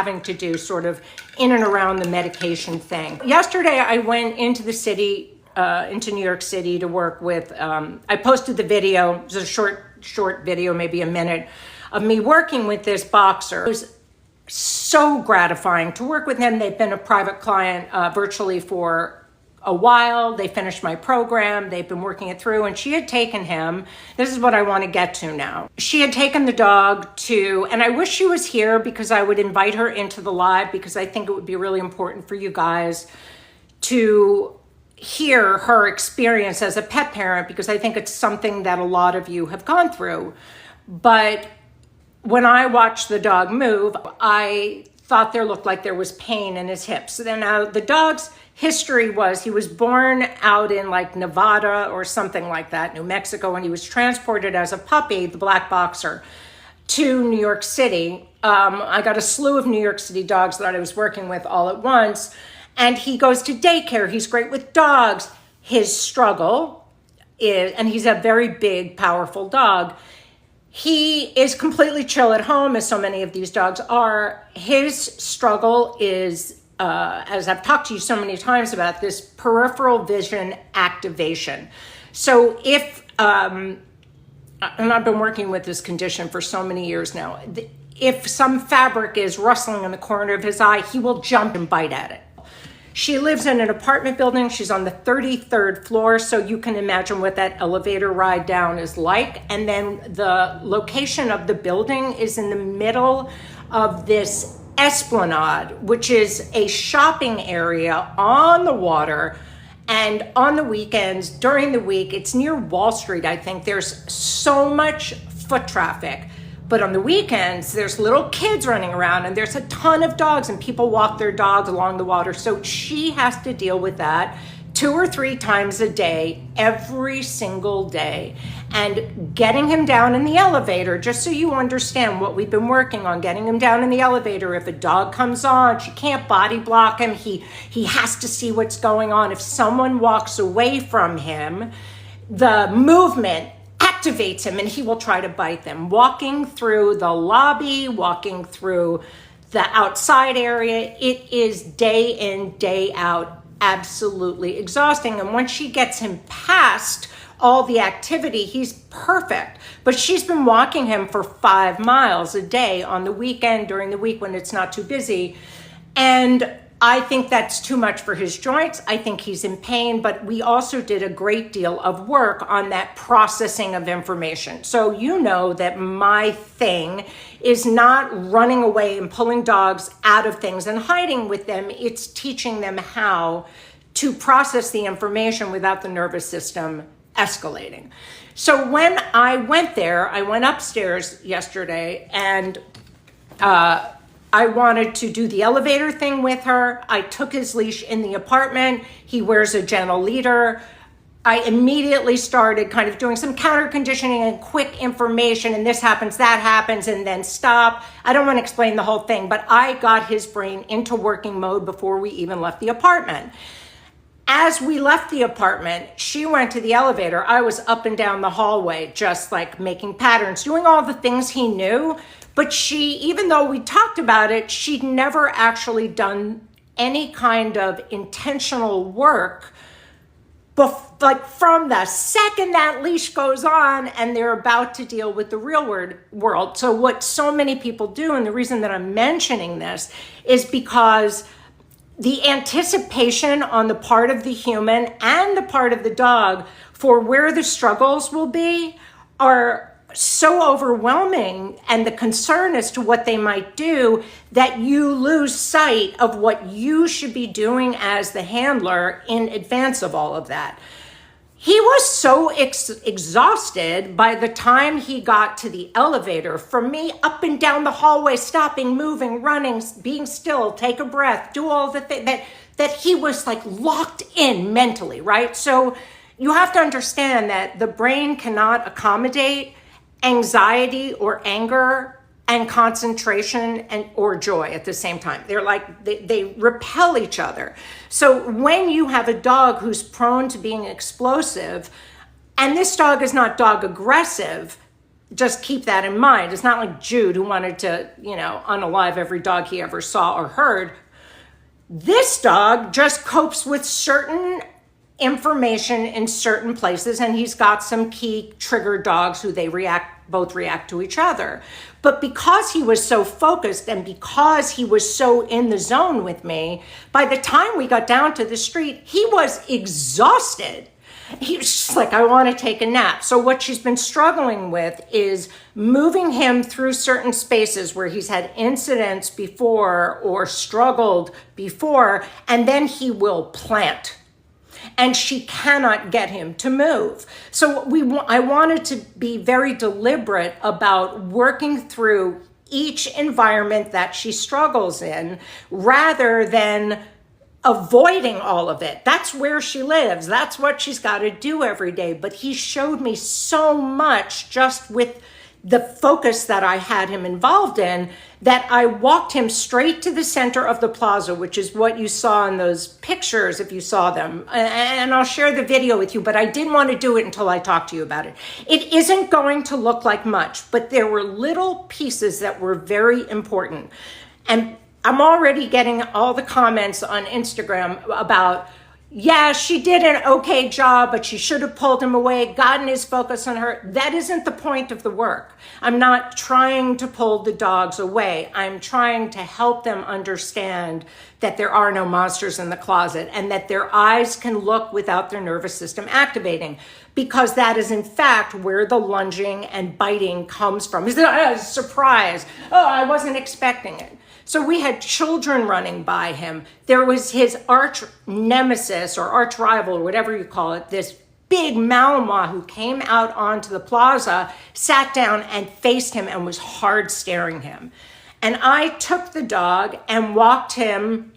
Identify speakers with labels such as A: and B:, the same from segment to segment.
A: having to do sort of in and around the medication thing. Yesterday, I went into the city, into New York City to work with, I posted the video, it was a short video, maybe a minute, of me working with this boxer. It was so gratifying to work with him. They've been a private client virtually for a while. They finished my program. They've been working it through, and she had taken him. This is what I want to get to now. She had taken the dog to, and I wish she was here because I would invite her into the live, because I think it would be really important for you guys to hear her experience as a pet parent, because I think it's something that a lot of you have gone through. But when I watched the dog move, I thought there looked like there was pain in his hips. So then now the dog's history was he was born out in like Nevada or something like that, New Mexico, and he was transported as a puppy, the black boxer, to New York City. I got a slew of New York City dogs that I was working with all at once, and he goes to daycare. He's great with dogs. His struggle is, and he's a very big, powerful dog, he is completely chill at home, as so many of these dogs are. His struggle is, as I've talked to you so many times about, this peripheral vision activation. So if, and I've been working with this condition for so many years now, if some fabric is rustling in the corner of his eye, he will jump and bite at it. She lives in an apartment building. She's on the 33rd floor, so you can imagine what that elevator ride down is like. And then the location of the building is in the middle of this esplanade, which is a shopping area on the water. And on the weekends, during the week, it's near Wall Street, I think. There's so much foot traffic. But on the weekends, there's little kids running around, and there's a ton of dogs, and people walk their dogs along the water. So she has to deal with that 2 or 3 times a day, every single day. And getting him down in the elevator, just so you understand what we've been working on, getting him down in the elevator. If a dog comes on, she can't body block him. He has to see what's going on. If someone walks away from him, the movement activates him and he will try to bite them. Walking through the lobby, walking through the outside area, it is day in, day out, absolutely exhausting. And once she gets him past all the activity, he's perfect. But she's been walking him for 5 miles a day on the weekend, during the week when it's not too busy. And I think that's too much for his joints. I think he's in pain, but we also did a great deal of work on that processing of information. So you know that my thing is not running away and pulling dogs out of things and hiding with them. It's teaching them how to process the information without the nervous system escalating. So when I went there, I went upstairs yesterday, and I wanted to do the elevator thing with her. I took his leash in the apartment. He wears a gentle leader. I immediately started kind of doing some counter conditioning and quick information, and this happens, that happens, and then stop. I don't want to explain the whole thing, but I got his brain into working mode before we even left the apartment. As we left the apartment, she went to the elevator. I was up and down the hallway, just like making patterns, doing all the things he knew. But she, even though we talked about it, she'd never actually done any kind of intentional work, like from the second that leash goes on and they're about to deal with the real world. So what so many people do, and the reason that I'm mentioning this, is because the anticipation on the part of the human and the part of the dog for where the struggles will be are so overwhelming, and the concern as to what they might do, that you lose sight of what you should be doing as the handler in advance of all of that. He was so exhausted by the time he got to the elevator. For me, up and down the hallway, stopping, moving, running, being still, take a breath, do all the things that he was like locked in mentally, right? So you have to understand that the brain cannot accommodate anxiety or anger and concentration or joy at the same time. They're like, they repel each other. So when you have a dog who's prone to being explosive, and this dog is not dog aggressive, just keep that in mind. It's not like Jude, who wanted to, unalive every dog he ever saw or heard. This dog just copes with certain information in certain places, and he's got some key trigger dogs who both react to each other. But because he was so focused and because he was so in the zone with me, by the time we got down to the street, he was exhausted. He was just like, I want to take a nap. So what she's been struggling with is moving him through certain spaces where he's had incidents before or struggled before, and then he will plant. And she cannot get him to move. So I wanted to be very deliberate about working through each environment that she struggles in rather than avoiding all of it. That's where she lives. That's what she's got to do every day. But he showed me so much just with the focus that I had him involved in, that I walked him straight to the center of the plaza, which is what you saw in those pictures, if you saw them. And I'll share the video with you, but I didn't want to do it until I talked to you about it. It isn't going to look like much, but there were little pieces that were very important. And I'm already getting all the comments on Instagram about, yeah, she did an okay job, but she should have pulled him away, gotten his focus on her. That isn't the point of the work. I'm not trying to pull the dogs away. I'm trying to help them understand that there are no monsters in the closet and that their eyes can look without their nervous system activating, because that is in fact where the lunging and biting comes from. Is that a surprise? Oh, I wasn't expecting it. So we had children running by him. There was his arch nemesis or arch rival, or whatever you call it, this big Malinois who came out onto the plaza, sat down and faced him and was hard staring him. And I took the dog and walked him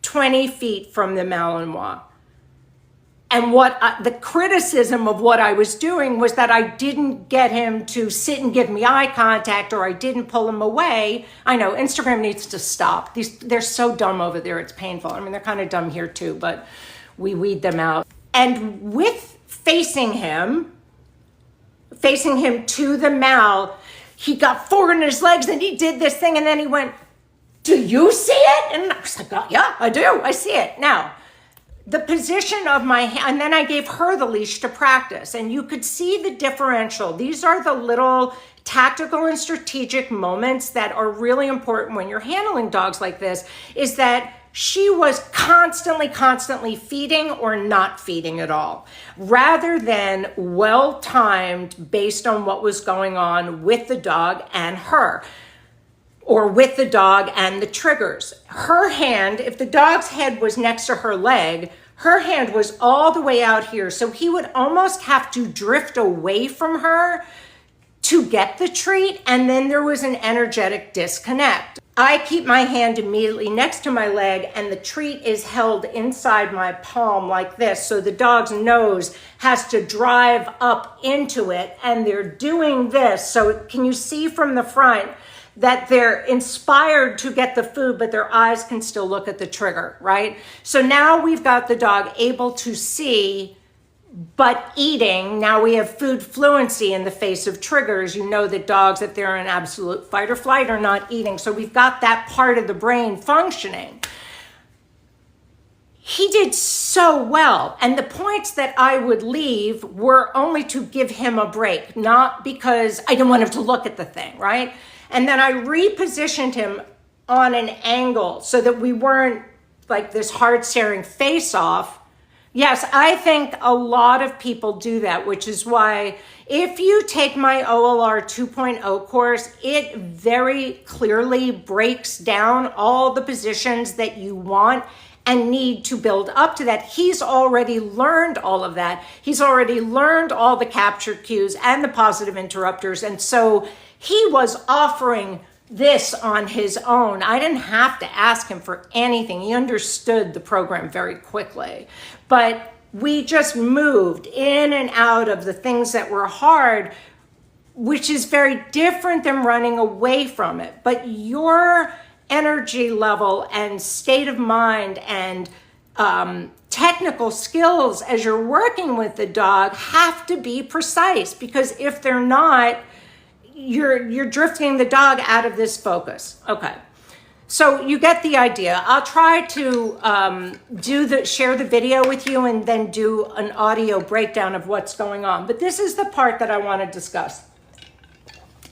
A: 20 feet from the Malinois. And the criticism of what I was doing was that I didn't get him to sit and give me eye contact, or I didn't pull him away. I know Instagram needs to stop. They're so dumb over there, it's painful. I mean, they're kind of dumb here too, but we weed them out. And with facing him to the Mal, he got forward in his legs and he did this thing, and then he went, "Do you see it?" And I was like, "Oh, yeah, I do. I see it." Now, the position of my hand, and then I gave her the leash to practice, and you could see the differential. These are the little tactical and strategic moments that are really important when you're handling dogs like this, is that she was constantly feeding or not feeding at all, rather than well-timed based on what was going on with the dog and her, or with the dog and the triggers. Her hand, if the dog's head was next to her leg, her hand was all the way out here. So he would almost have to drift away from her to get the treat. And then there was an energetic disconnect. I keep my hand immediately next to my leg, and the treat is held inside my palm like this. So the dog's nose has to drive up into it, and they're doing this. So can you see from the front that they're inspired to get the food, but their eyes can still look at the trigger, right? So now we've got the dog able to see, but eating. Now we have food fluency in the face of triggers. You know that dogs, if they're in absolute fight or flight, are not eating. So we've got that part of the brain functioning. He did so well. And the points that I would leave were only to give him a break, not because I didn't want him to look at the thing, right? And then I repositioned him on an angle so that we weren't like this hard staring face off. Yes, I think a lot of people do that, which is why if you take my OLR 2.0 course, it very clearly breaks down all the positions that you want and need to build up to that. He's already learned all of that. He's already learned all the capture cues and the positive interrupters. And so he was offering this on his own. I didn't have to ask him for anything. He understood the program very quickly. But we just moved in and out of the things that were hard, which is very different than running away from it. But your energy level and state of mind and technical skills as you're working with the dog have to be precise, because if they're not, you're drifting the dog out of this focus. Okay. So you get the idea. I'll try to share the video with you and then do an audio breakdown of what's going on. But this is the part that I want to discuss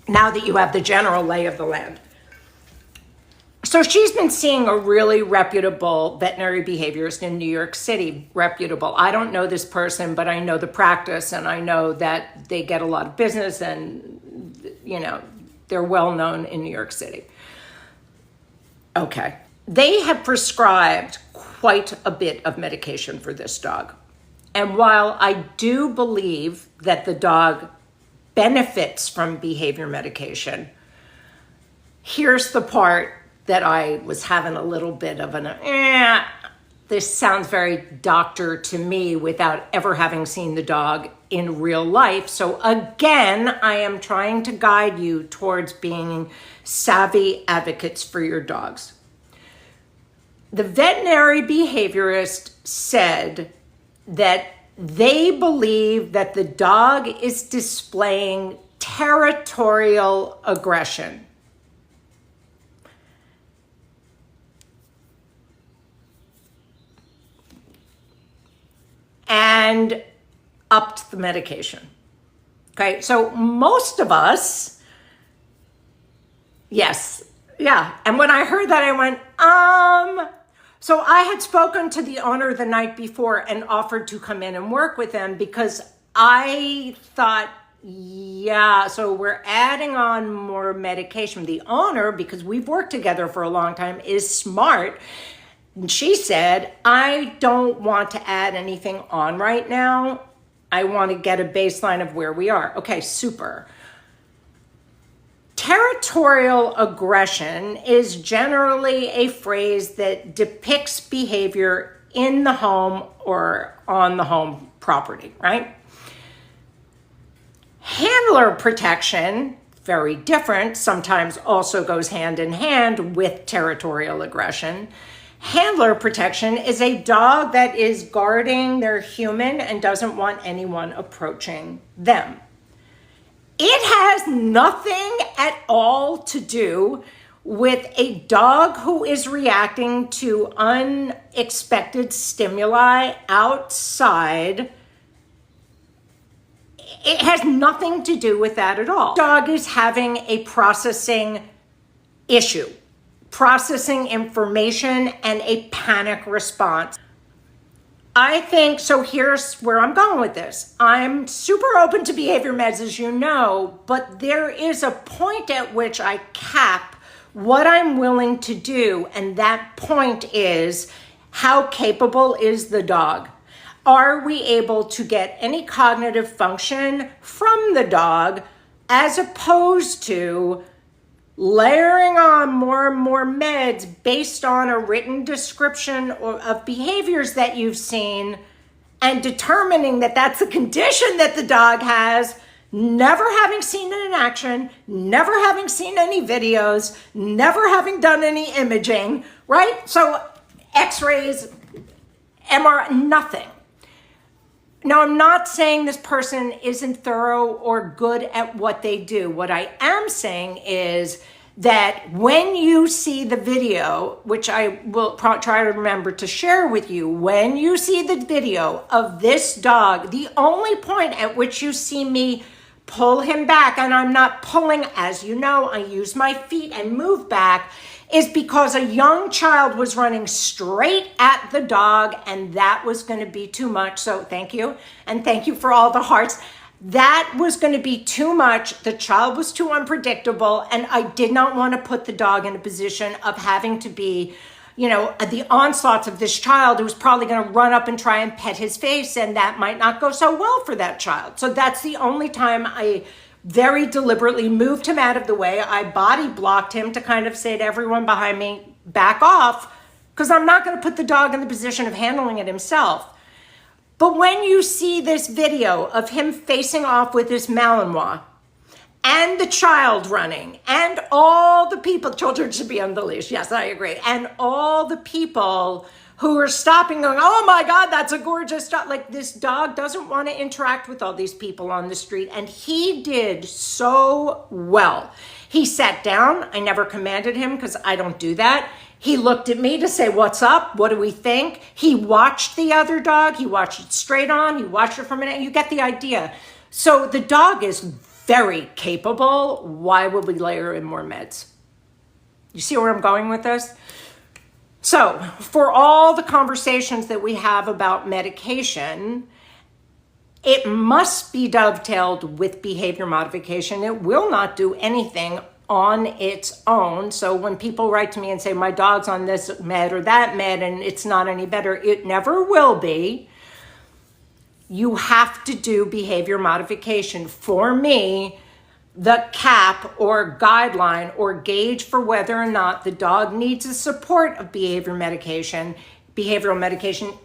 A: now that you have the general lay of the land. So she's been seeing a really reputable veterinary behaviorist in New York City. Reputable. I don't know this person, but I know the practice, and I know that they get a lot of business, and they're well known in New York City. Okay. They have prescribed quite a bit of medication for this dog. And while I do believe that the dog benefits from behavior medication, here's the part that I was having a little bit of this sounds very doctor to me without ever having seen the dog in real life. So again, I am trying to guide you towards being savvy advocates for your dogs. The veterinary behaviorist said that they believe that the dog is displaying territorial aggression. And upped the medication. Okay, so most of us, yes, yeah. And when I heard that, I went, So I had spoken to the owner the night before and offered to come in and work with them because I thought, yeah, so we're adding on more medication. The owner, because we've worked together for a long time, is smart. And she said, I don't want to add anything on right now. I want to get a baseline of where we are. Okay, super. Territorial aggression is generally a phrase that depicts behavior in the home or on the home property, right? Handler protection, very different, sometimes also goes hand in hand with territorial aggression. Handler protection is a dog that is guarding their human and doesn't want anyone approaching them. It has nothing at all to do with a dog who is reacting to unexpected stimuli outside. It has nothing to do with that at all. Dog is having a processing issue, processing information and a panic response. I think, so here's where I'm going with this. I'm super open to behavior meds, as you know, but there is a point at which I cap what I'm willing to do, and that point is, how capable is the dog? Are we able to get any cognitive function from the dog as opposed to layering on more and more meds based on a written description of behaviors that you've seen and determining that that's a condition that the dog has, never having seen it in action, never having seen any videos, never having done any imaging, right? So x-rays, MRI, nothing. Now, I'm not saying this person isn't thorough or good at what they do. What I am saying is that when you see the video, which I will try to remember to share with you, when you see the video of this dog, the only point at which you see me pull him back, and I'm not pulling, as you know, I use my feet and move back, is because a young child was running straight at the dog and that was going to be too much. So thank you. And thank you for all the hearts. That was going to be too much. The child was too unpredictable. And I did not want to put the dog in a position of having to be, the onslaughts of this child who was probably going to run up and try and pet his face. And that might not go so well for that child. So that's the only time I very deliberately moved him out of the way. I body blocked him to kind of say to everyone behind me, back off, because I'm not going to put the dog in the position of handling it himself. But when you see this video of him facing off with this Malinois and the child running and all the people, children should be on the leash. Yes, I agree. And all the people who are stopping going, oh my God, that's a gorgeous dog. Like, this dog doesn't want to interact with all these people on the street. And he did so well. He sat down. I never commanded him because I don't do that. He looked at me to say, what's up? What do we think? He watched the other dog. He watched it straight on. He watched it for a minute. You get the idea. So the dog is very capable. Why would we layer in more meds? You see where I'm going with this? So for all the conversations that we have about medication, it must be dovetailed with behavior modification. It will not do anything on its own. So when people write to me and say, my dog's on this med or that med and it's not any better, it never will be. You have to do behavior modification. For me, the cap or guideline or gauge for whether or not the dog needs the support of behavioral medication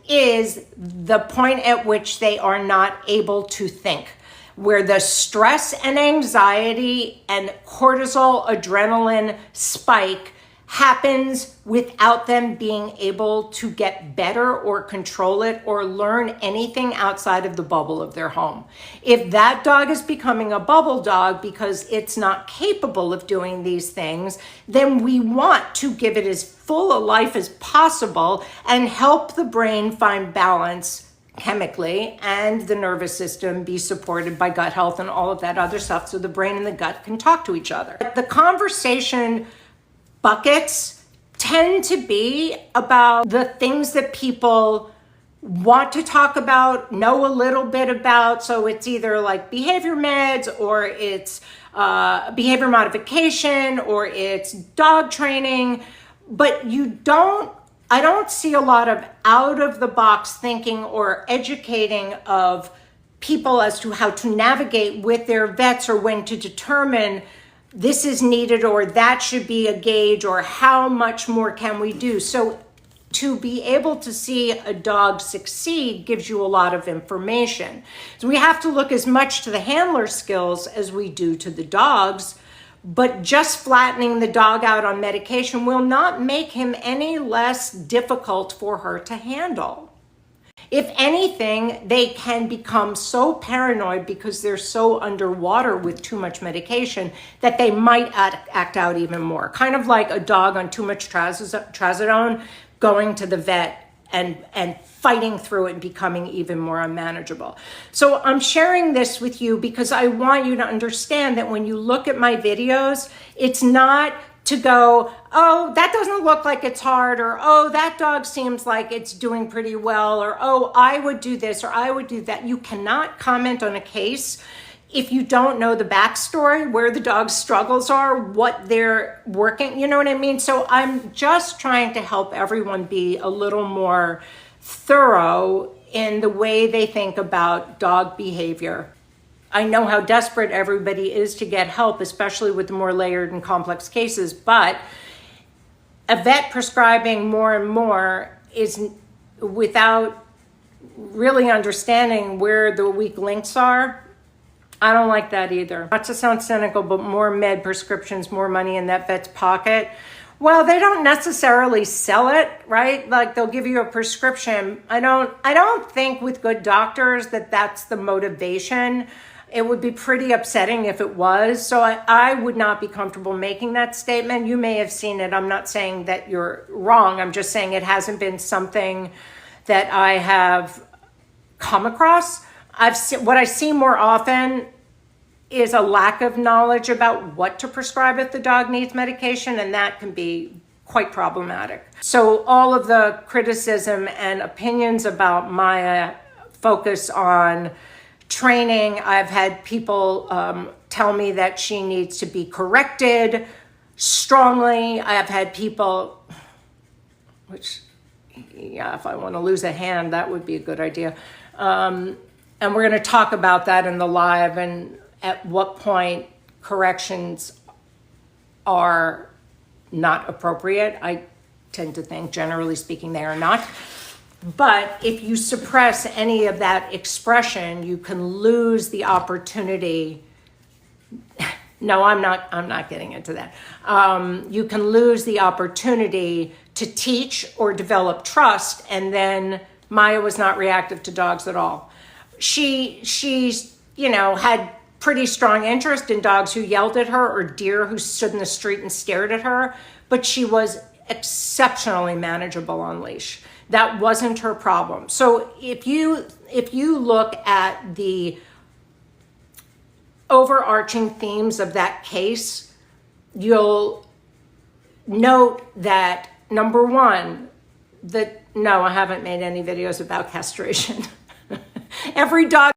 A: is the point at which they are not able to think, where the stress and anxiety and cortisol, adrenaline spike happens without them being able to get better or control it or learn anything outside of the bubble of their home. If that dog is becoming a bubble dog because it's not capable of doing these things, then we want to give it as full a life as possible and help the brain find balance chemically and the nervous system be supported by gut health and all of that other stuff so the brain and the gut can talk to each other. The conversation buckets tend to be about the things that people want to talk about, know a little bit about. So it's either like behavior meds or it's behavior modification or it's dog training. But I don't see a lot of out of the box thinking or educating of people as to how to navigate with their vets or when to determine this is needed or that should be a gauge or how much more can we do. So to be able to see a dog succeed gives you a lot of information. So we have to look as much to the handler skills as we do to the dogs, but just flattening the dog out on medication will not make him any less difficult for her to handle. If anything, they can become so paranoid because they're so underwater with too much medication that they might act out even more. Kind of like a dog on too much trazodone going to the vet and fighting through it and becoming even more unmanageable. So I'm sharing this with you because I want you to understand that when you look at my videos, it's not to go, oh, that doesn't look like it's hard, or oh, that dog seems like it's doing pretty well, or oh, I would do this, or I would do that. You cannot comment on a case if you don't know the backstory, where the dog's struggles are, what they're working, you know what I mean? So I'm just trying to help everyone be a little more thorough in the way they think about dog behavior. I know how desperate everybody is to get help, especially with the more layered and complex cases, but a vet prescribing more and more is without really understanding where the weak links are. I don't like that either. Not to sound cynical, but more med prescriptions, more money in that vet's pocket. Well, they don't necessarily sell it, right? Like they'll give you a prescription. I don't think with good doctors that that's the motivation. It would be pretty upsetting if it was. So I would not be comfortable making that statement. You may have seen it. I'm not saying that you're wrong. I'm just saying it hasn't been something that I have come across. What I see more often is a lack of knowledge about what to prescribe if the dog needs medication, and that can be quite problematic. So all of the criticism and opinions about Maya focus on training. I've had people tell me that she needs to be corrected strongly. I have had people, which, yeah, if I want to lose a hand, that would be a good idea. And we're going to talk about that in the live and at what point corrections are not appropriate. I tend to think, generally speaking, they are not. But if you suppress any of that expression, you can lose the opportunity No, I'm not getting into that. You can lose the opportunity to teach or develop trust. And then Maya was not reactive to dogs at all. She's, you know, had pretty strong interest in dogs who yelled at her or deer who stood in the street and stared at her, but she was exceptionally manageable on leash. That wasn't her problem. So if you look at the overarching themes of that case, you'll note that number one, no, I haven't made any videos about castration. Every dog